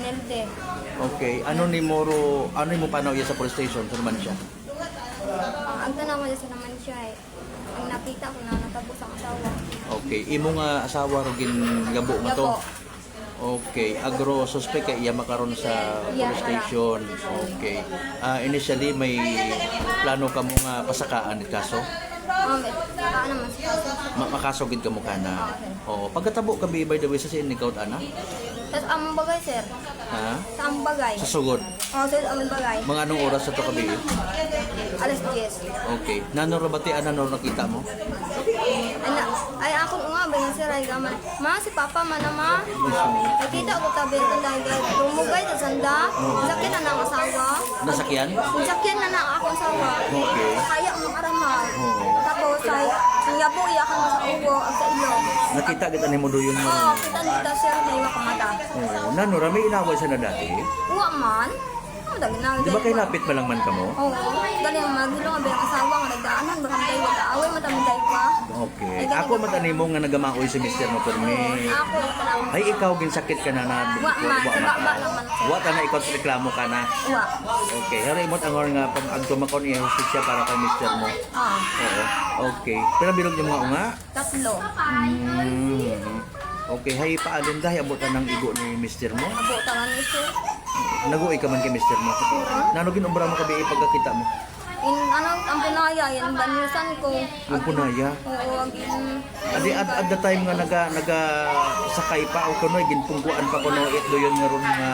Nelde. Okay. Ano ni mo panaw iya sa police station? Sa naman siya? Ang tanaw niya sa naman siya eh. Ang nakita ko na natapos ang asawa. Okay. Imo nga asawa ro gin gabo nga to? Gabo. Okay. Agro suspect kay iya makaron sa police station. Okay. Initially may plano ka mo nga pasakaan it kaso? Saka naman siya. Makasugid ka mo kana. Oo. Pagkatabo ka by the way sa sinikaw ana? Tapos among bagay, sir. Ha? Sa among bagay. Sa sugod. Sir, among bagay. Mga anong oras sa to kabi? Alas 10. Okay. Nanoro bati ano nakita mo? Ay ako nga ba yung sir ay gaman. Ma si papa man na ma. Nakita ko tabi ko dahil lumugay sa sanda. Sakyan na ng asawa. Nasakyan? Sakyan na ng akong asawa. Okay. Kaya ang aramal. Oo. Tapos ay singabo iyakan mo sa ugo ang sa ilong. Nakita kita ni mo doon mo. Oo, kita sir na iwa kamata. Oo. Nanora may inaway sa na dati. Uwa man. Ang dami na. Di ba kay lapit pa lang man ka mo? Oo. Galing maghilong ang bilang asawa nga nagdaanan. Bakang tayo mag-aaway mataminday pa. Okay. Ako matani mo nga nagamaoy si Mr. Motorme. Ako. Ay ikaw ginsakit ka na na. Wa man. Sa baba lang man. Wa ta na ikaw sa reklamo ka na. Uwa. Okay. Hari mo angor nga pag agtumakon iya hustisya para kay Mr. mo. Ah. Oo. Okay. Pero bilog yung mga unga. Tatlo. Okay, hay paalin dahil abutan ng igo ni Mr. mo. Abo tangan ni sir. Naguoy ka man kay Mr. mo. Nano ginumbra mo kabi pagkakita mo? Ang punaya, yan banyusan ko. Yung punaya. Oo, agin. At the time nga naga sakay pa o kuno ginpungguan pa kuno ito yun nga ron nga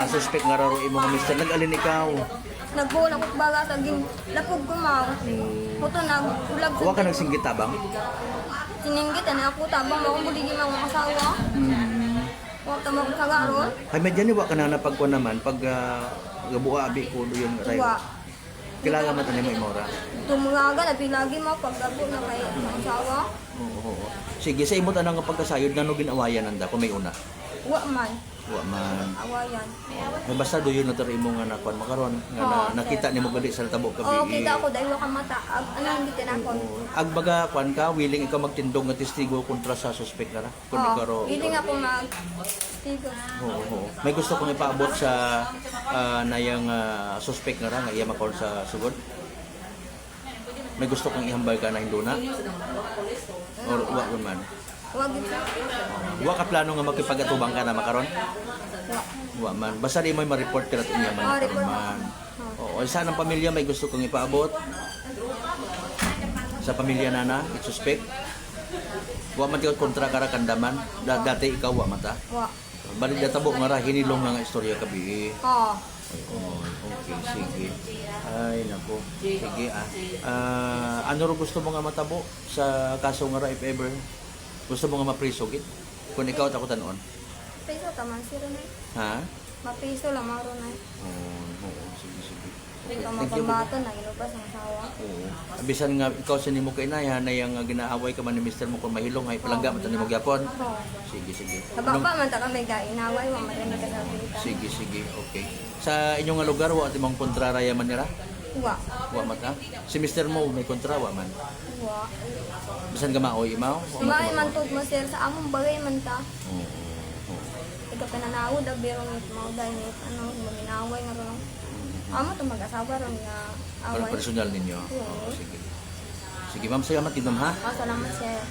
suspect nga ro imo nga Mr. Nag-alin ikaw. Nagbuo na ko baga sa gin lapog ko ma. Puto nagbulag Wa ka nagsinggit tabang? Sininggit na ako tabang mo kung buligin mga asawa. Wa ta mo kagaron. Ay medyo ni wa ka na napagkuan naman pag gabuha abi ko do yun ray. Wa. Kilala man tani mo imora. Tumugaga na pilagi mo pag gabo na kay mga asawa. Oo. Sige sa imo tanang nga pagkasayod nano ginawayan nanda kung may una. Wa man. Wa man. Awayan. Ay basta do yun na tari imo nga nakuan makaron nga nakita nimo gali sa tabo ka Oo, kita ako dahil wa ka mata. Ano hindi tinakon. Agbaga kwan ka willing ikaw magtindog nga testigo kontra sa suspect na kun ikaw ro. Hindi nga ako tigo. Oo. May gusto kong ipaabot sa nayang suspect nga ra nga iya makaon sa sugod. May gusto kong ihambal ka na hinduna. Or wa man. Wag ito. Wa ka plano nga makipagatubang ka na makaron? Wa. Wa man. Basta di mo ma-report ka na niya man. Report. Man. Oo, isa ng pamilya may gusto kong ipaabot. Sa pamilya nana, suspect. Wa man tiyo kontra ka ra kandaman. Dati ikaw wa mata. Wa. Balik databo nga ra hinilong nga istorya kabi. Oo. Oh, okay, sige. Ay, nako. Sige, ano ro gusto mo nga matabo sa kaso nga ra if ever? Gusto mo nga mapriso gid? Kung ikaw ako tanon. Piso taman sila na. Ha? Mapiso lang maro na. Oo, sige, sige. Okay, Ito thank you. mapambato na ilubas ang asawa. Oo. Abisan nga ikaw sa nimo kay nay ha na yang ginaaway ka man ni Mr. mo kung mahilong ay palangga man nimo gyapon. Oo. Sige, sige. Sa baba man ta kami gainaway wa man ka sa kita. Sige, sige. Okay. Sa inyong nga lugar wa timong kontraraya man nila? Wa. Wa mata. Si Mr. mo may kontra wa man. Wa. Bisan ka maoy imaw? Sumay man tud mo sir sa among bagay man ta. Oo. Ikaw pananawod ang biro ng mga dahil ano maminaway nga ron. Amo to mag-asawa ron nga Parang away. personal ninyo. Oo. Sige. Sige ma'am, salamat din ma'am ha. Salamat sir.